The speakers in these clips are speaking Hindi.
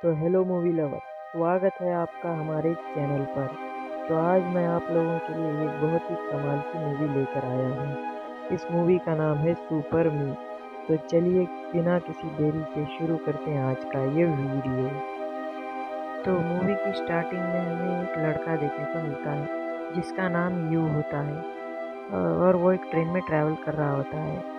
तो हेलो मूवी लवर, स्वागत है आपका हमारे चैनल पर। तो आज मैं आप लोगों के लिए एक बहुत ही कमाल की मूवी लेकर आया हूँ। इस मूवी का नाम है सुपर मी। तो चलिए बिना किसी देरी के शुरू करते हैं आज का ये वीडियो। तो मूवी की स्टार्टिंग में हमें एक लड़का देखने को मिलता है जिसका नाम यू होता है और वो एक ट्रेन में ट्रैवल कर रहा होता है।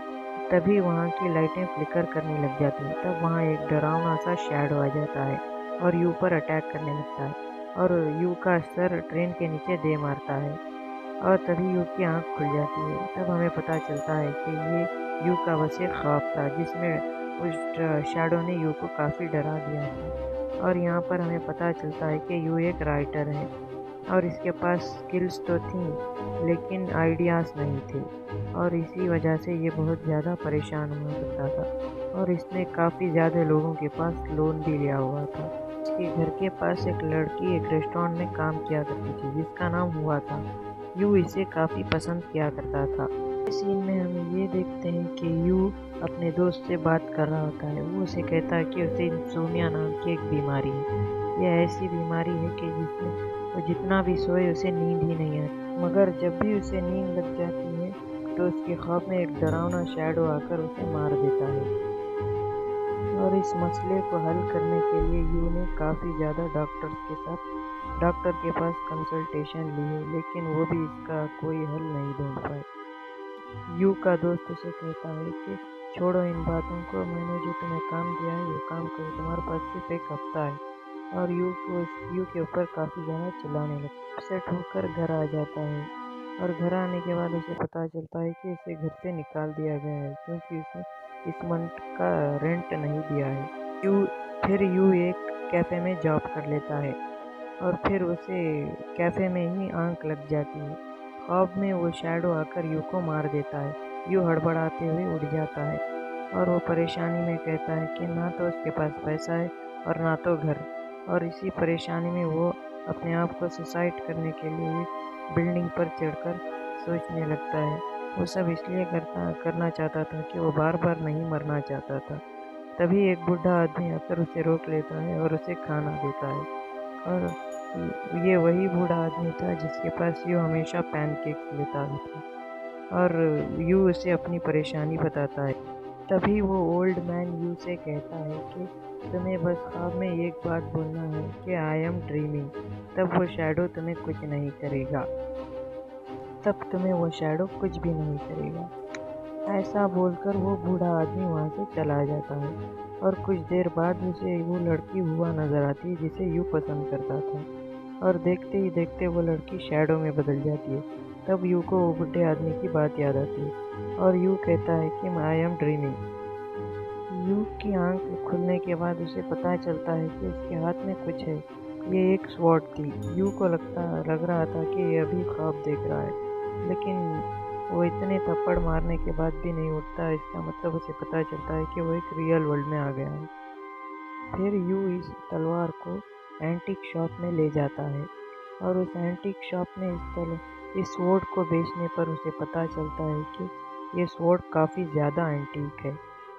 तभी वहाँ की लाइटें फ्लिकर करने लग जाती हैं। तब वहाँ एक डरावना सा शैडो आ जाता है और यू पर अटैक करने लगता है और यू का सर ट्रेन के नीचे दे मारता है और तभी यू की आंख खुल जाती है। तब हमें पता चलता है कि ये यू का बस एक ख्वाब था जिसमें उस शैडो ने यू को काफ़ी डरा दिया था। और यहाँ पर हमें पता चलता है कि यू एक राइटर है और इसके पास स्किल्स तो थी लेकिन आइडियाज़ नहीं थे और इसी वजह से ये बहुत ज़्यादा परेशान हुआ करता था और इसने काफ़ी ज़्यादा लोगों के पास लोन भी लिया हुआ था। इसके घर के पास एक लड़की एक रेस्टोरेंट में काम किया करती थी जिसका नाम हुआ था। यू इसे काफ़ी पसंद किया करता था। इस सीन में हम ये देखते हैं कि यू अपने दोस्त से बात कर रहा होता है। वो उसे कहता है कि उसे इंसोमिया नाम की एक बीमारी है। यह ऐसी बीमारी है कि जिसमें वो जितना भी सोए उसे नींद ही नहीं आती, मगर जब भी उसे नींद लग जाती है तो उसके ख्वाब में एक डरावना शैडो आकर उसे मार देता है। और इस मसले को हल करने के लिए यू ने काफ़ी ज़्यादा डॉक्टर के पास कंसल्टेशन ली है लेकिन वो भी इसका कोई हल नहीं ढूंढ पाए। यू का दोस्त उसे कहता है कि छोड़ो इन बातों को, मैंने जो तुम्हें काम दिया है वो काम करो, तुम्हारे पास सिर्फ एक हफ्ता है। और यू के ऊपर काफ़ी ज़्यादा चिल्लाने लगता है। अपसेट होकर घर आ जाता है और घर आने के बाद उसे पता चलता है कि इसे घर से निकाल दिया गया है क्योंकि उसने इस मंथ का रेंट नहीं दिया है। यू एक कैफ़े में जॉब कर लेता है और फिर उसे कैफ़े में ही आंख लग जाती है। ख्वाब में वो शैडो आकर यू को मार देता है। यू हड़बड़ाते हुए उड़ जाता है और वो परेशानी में कहता है कि ना तो उसके पास पैसा है और ना तो घर, और इसी परेशानी में वो अपने आप को सुसाइड करने के लिए एक बिल्डिंग पर चढ़कर सोचने लगता है। वो सब इसलिए करना चाहता था कि वो बार बार नहीं मरना चाहता था। तभी एक बूढ़ा आदमी आकर उसे रोक लेता है और उसे खाना देता है और ये वही बूढ़ा आदमी था जिसके पास यू हमेशा पैनकेक्स लेता था और यू उसे अपनी परेशानी बताता है। तभी वो ओल्ड मैन यू से कहता है कि तुम्हें बस ख्वाब में एक बात बोलना है कि आई एम ड्रीमिंग। तब वो शैडो तुम्हें कुछ नहीं करेगा। कुछ भी नहीं करेगा। ऐसा बोलकर वो बूढ़ा आदमी वहाँ से चला जाता है और कुछ देर बाद उसे वो लड़की हुआ नजर आती है जिसे यू पसंद करता था और देखते ही देखते वो लड़की शैडो में बदल जाती है। तब यू को वो बुढ़े आदमी की बात याद आती है और यू कहता है कि आई एम ड्रीमिंग। यू की आंख खुलने के बाद उसे पता चलता है कि उसके हाथ में कुछ है। ये एक स्वॉर्ड थी। यू को लग रहा था कि ये अभी ख्वाब देख रहा है लेकिन वो इतने थप्पड़ मारने के बाद भी नहीं उठता। इसका मतलब उसे पता चलता है कि वो एक रियल वर्ल्ड में आ गया है। फिर यू इस तलवार को एंटीक शॉप में ले जाता है और उस एंटीक शॉप में इस स्वॉर्ड को बेचने पर उसे पता चलता है कि ये स्वॉर्ड काफ़ी ज़्यादा एंटीक है।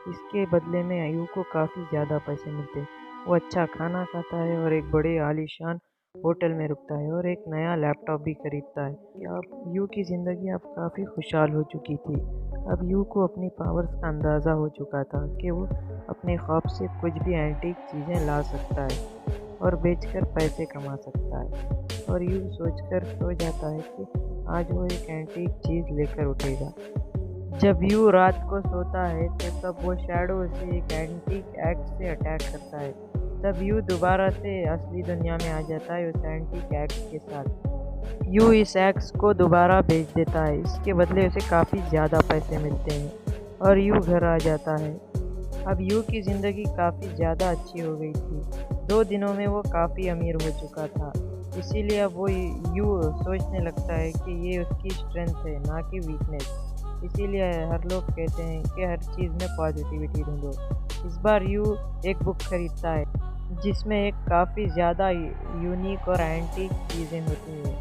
इसके बदले में यू को काफ़ी ज़्यादा पैसे मिलते हैं। वो अच्छा खाना खाता है और एक बड़े आलीशान होटल में रुकता है और एक नया लैपटॉप भी खरीदता है। अब यू की ज़िंदगी अब काफ़ी खुशहाल हो चुकी थी। अब यू को अपनी पावर्स का अंदाज़ा हो चुका था कि वो अपने ख्वाब से कुछ भी एंटीक चीज़ें ला सकता है और बेचकर पैसे कमा सकता है। और यू सोचकर सो जाता है कि आज वो एक एंटीक चीज़ लेकर उठेगा। जब यू रात को सोता है तो तब वो शैडो उसे एक एंटीक एक्स से अटैक करता है। तब यू दोबारा से असली दुनिया में आ जाता है उस एंटीक एक्स के साथ। यू इस एक्स को दोबारा बेच देता है। इसके बदले उसे काफ़ी ज़्यादा पैसे मिलते हैं और यू घर आ जाता है। अब यू की ज़िंदगी काफ़ी ज़्यादा अच्छी हो गई थी। 2 दिनों में वो काफ़ी अमीर हो चुका था। इसीलिए अब वो यू सोचने लगता है कि ये उसकी स्ट्रेंथ है ना कि वीकनेस। इसीलिए हर लोग कहते हैं कि हर चीज़ में पॉजिटिविटी ढूंढो। इस बार यू एक बुक खरीदता है जिसमें एक काफ़ी ज़्यादा यूनिक और एंटीक चीज़ें होती हैं।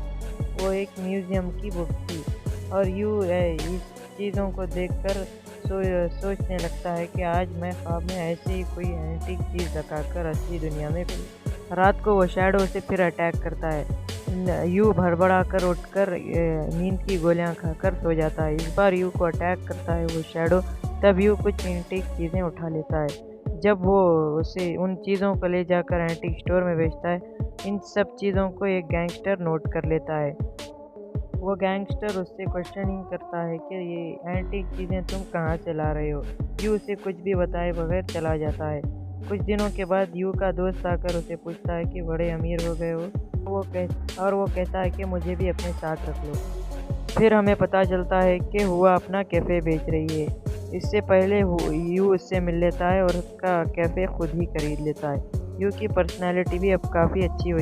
वो एक म्यूज़ियम की बुक थी और यू इस चीज़ों को देखकर सोचने लगता है कि आज मैं ख्वाब में ऐसे ही कोई एंटीक चीज़ दिखाकर असली दुनिया में रात को वो शैडो उसे फिर अटैक करता है। यू भड़बड़ाकर उठकर नींद की गोलियां खाकर सो जाता है। इस बार यू को अटैक करता है वो शैडो। तब यू कुछ एंटीक चीज़ें उठा लेता है। जब वो उसे उन चीज़ों को ले जाकर एंटीक स्टोर में बेचता है, इन सब चीज़ों को एक गैंगस्टर नोट कर लेता है। वो गैंगस्टर उससे क्वेश्चनिंग करता है कि ये एंटीक चीज़ें तुम कहाँ से ला रहे हो। यू उसे कुछ भी बताए बगैर चला जाता है। कुछ दिनों के बाद यू का दोस्त आकर उसे पूछता है कि बड़े अमीर हो गए हो। वो कहता है कि मुझे भी अपने साथ रख लो। फिर हमें पता चलता है कि हुआ अपना कैफ़े बेच रही है। इससे पहले यू उससे मिल लेता है और उसका कैफ़े खुद ही खरीद लेता है। यू की पर्सनैलिटी भी अब काफ़ी अच्छी हो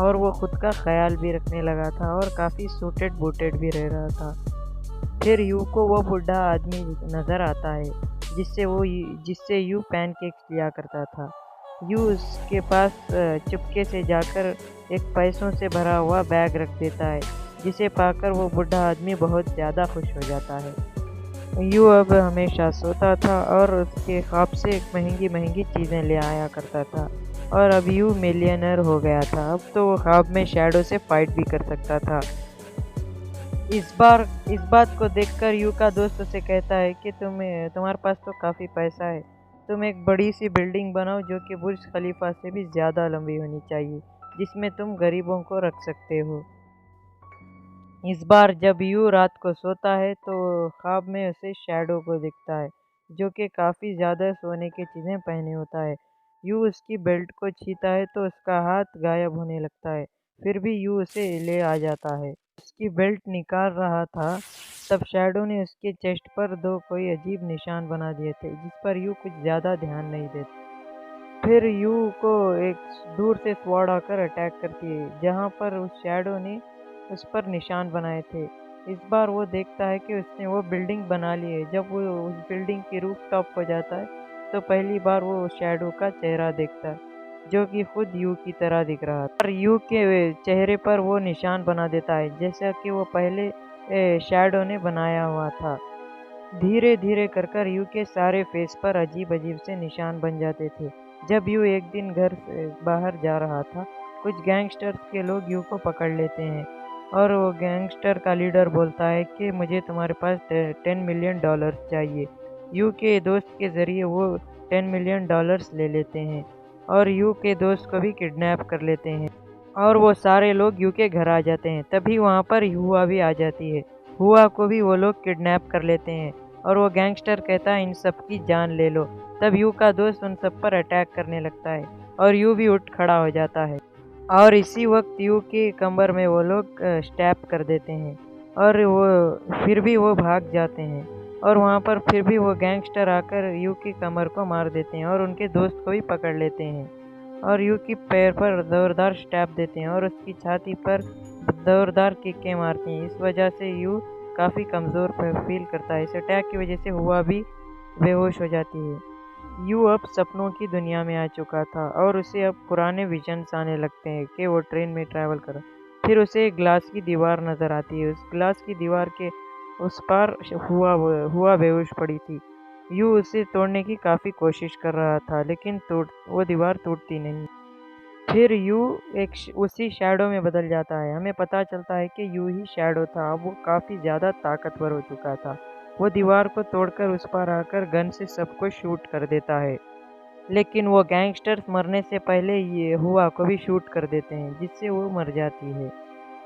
और वो खुद का ख्याल भी रखने लगा था और काफ़ी सूटेड बूटेड भी रह रहा था। फिर यू को वो बूढ़ा आदमी नज़र आता है जिससे यू पैनकेक्स लिया करता था। यू उसके पास चुपके से जाकर एक पैसों से भरा हुआ बैग रख देता है, जिसे पाकर वो बूढ़ा आदमी बहुत ज़्यादा खुश हो जाता है। यू अब हमेशा सोता था और उसके ख्वाब से महंगी महंगी चीज़ें ले आया करता था और अब यू मिलियनर हो गया था। अब तो वो ख्वाब में शैडो से फाइट भी कर सकता था। इस बात को देखकर यू का दोस्त उसे कहता है कि तुम्हारे पास तो काफ़ी पैसा है। तुम एक बड़ी सी बिल्डिंग बनाओ जो कि बुर्ज खलीफा से भी ज़्यादा लंबी होनी चाहिए, जिसमें तुम गरीबों को रख सकते हो। इस बार जब यू रात को सोता है तो ख्वाब में उसे शैडो को दिखता है, जो कि काफ़ी ज़्यादा सोने की चीज़ें पहने होता है। यू उसकी बेल्ट को छूता है तो उसका हाथ गायब होने लगता है। फिर भी यू उसे ले आ जाता है। उसकी बेल्ट निकाल रहा था, तब शैडो ने उसके चेस्ट पर दो कोई अजीब निशान बना दिए थे, जिस पर यू कुछ ज़्यादा ध्यान नहीं देता। फिर यू को एक दूर से स्वॉर्ड आकर अटैक करती है, जहाँ पर उस शैडो ने उस पर निशान बनाए थे। इस बार वो देखता है कि उसने वो बिल्डिंग बना ली है। जब वो उस बिल्डिंग की रूफ टॉप पर जाता है तो पहली बार वो शैडो का चेहरा देखता है, जो कि खुद यू की तरह दिख रहा था। और यू के चेहरे पर वो निशान बना देता है जैसा कि वो पहले शैडो ने बनाया हुआ था। धीरे धीरे कर यू के सारे फेस पर अजीब अजीब से निशान बन जाते थे। जब यू एक दिन घर से बाहर जा रहा था, कुछ गैंगस्टर्स के लोग यू को पकड़ लेते हैं और वो गैंगस्टर का लीडर बोलता है कि मुझे तुम्हारे पास 10 मिलियन डॉलर्स चाहिए। यू के दोस्त के ज़रिए वो 10 मिलियन डॉलर्स ले लेते हैं और यू के दोस्त को भी किडनैप कर लेते हैं और वो सारे लोग यू के घर आ जाते हैं। तभी वहाँ पर हुआ भी आ जाती है। हुआ को भी वो लोग किडनैप कर लेते हैं और वो गैंगस्टर कहता है इन सब की जान ले लो। तब यू का दोस्त उन सब पर अटैक करने लगता है और यू भी उठ खड़ा हो जाता है और इसी वक्त यू के कमर में वो लोग स्टैप कर देते हैं और वो फिर भी वो भाग जाते हैं और वहाँ पर फिर भी वो गैंगस्टर आकर यू की कमर को मार देते हैं और उनके दोस्त को भी पकड़ लेते हैं और यू की पैर पर जोरदार स्टैप देते हैं और उसकी छाती पर जोरदार किकें मारते हैं। इस वजह से यू काफ़ी कमज़ोर फील करता है। इस अटैक की वजह से हुआ भी बेहोश हो जाती है। यू अब सपनों की दुनिया में आ चुका था और उसे अब पुराने विजन्स आने लगते हैं कि वो ट्रेन में ट्रैवल कर। फिर उसे एक ग्लास की दीवार नज़र आती है। उस ग्लास की दीवार के उस पार हुआ बेहोश पड़ी थी। यू उसे तोड़ने की काफ़ी कोशिश कर रहा था, लेकिन वो दीवार टूटती नहीं। फिर यू उसी शैडो में बदल जाता है। हमें पता चलता है कि यू ही शैडो था। अब वो काफ़ी ज़्यादा ताकतवर हो चुका था। वो दीवार को तोड़कर उस पार आकर गन से सबको शूट कर देता है, लेकिन वो गैंगस्टर्स मरने से पहले ये हुआ को भी शूट कर देते हैं, जिससे वो मर जाती है।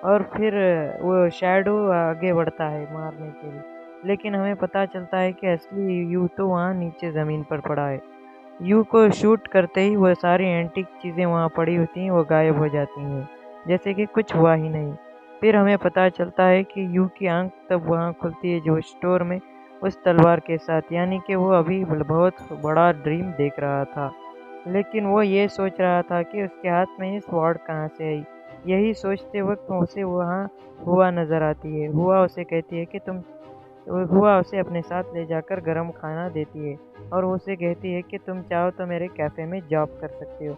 और फिर वो शैडो आगे बढ़ता है मारने के लिए, लेकिन हमें पता चलता है कि असली यू तो वहाँ नीचे ज़मीन पर पड़ा है। यू को शूट करते ही वो सारी एंटीक चीज़ें वहाँ पड़ी होती हैं वो गायब हो जाती हैं, जैसे कि कुछ हुआ ही नहीं। फिर हमें पता चलता है कि यू की आंख तब वहाँ खुलती है जो स्टोर में उस तलवार के साथ, यानी कि वो अभी बहुत बड़ा ड्रीम देख रहा था, लेकिन वो ये सोच रहा था कि उसके हाथ में ये स्वॉर्ड कहाँ से आई। यही सोचते वक्त उसे वहाँ हुआ नज़र आती है। हुआ उसे कहती है कि हुआ उसे अपने साथ ले जाकर गरम खाना देती है और वो उसे कहती है कि तुम चाहो तो मेरे कैफ़े में जॉब कर सकते हो।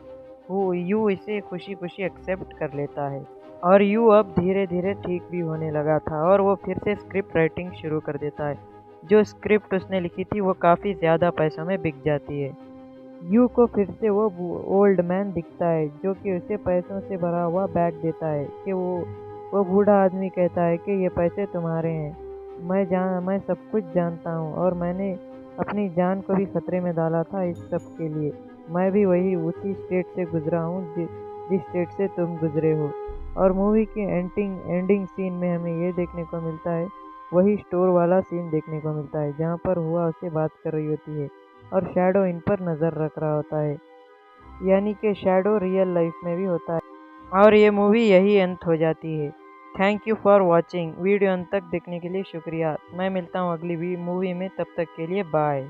वो यू इसे खुशी खुशी एक्सेप्ट कर लेता है और यू अब धीरे धीरे ठीक भी होने लगा था और वो फिर से स्क्रिप्ट राइटिंग शुरू कर देता है। जो स्क्रिप्ट उसने लिखी थी वो काफ़ी ज़्यादा पैसों में बिक जाती है। यू को फिर से वो ओल्ड मैन दिखता है जो कि उसे पैसों से भरा हुआ बैग देता है कि वो बूढ़ा आदमी कहता है कि ये पैसे तुम्हारे हैं। मैं सब कुछ जानता हूँ और मैंने अपनी जान को भी खतरे में डाला था इस सब के लिए। मैं भी उसी स्टेट से गुजरा हूँ जिस स्टेट से तुम गुजरे हो। और मूवी की एंडिंग सीन में हमें ये देखने को मिलता है, वही स्टोर वाला सीन देखने को मिलता है जहाँ पर हुआ उससे बात कर रही होती है और शैडो इन पर नज़र रख रहा होता है। यानी कि शैडो रियल लाइफ में भी होता है और ये मूवी यही अंत हो जाती है। Thank you for watching. Video अंत तक देखने के लिए शुक्रिया। मैं मिलता हूँ अगली मूवी में, तब तक के लिए बाय।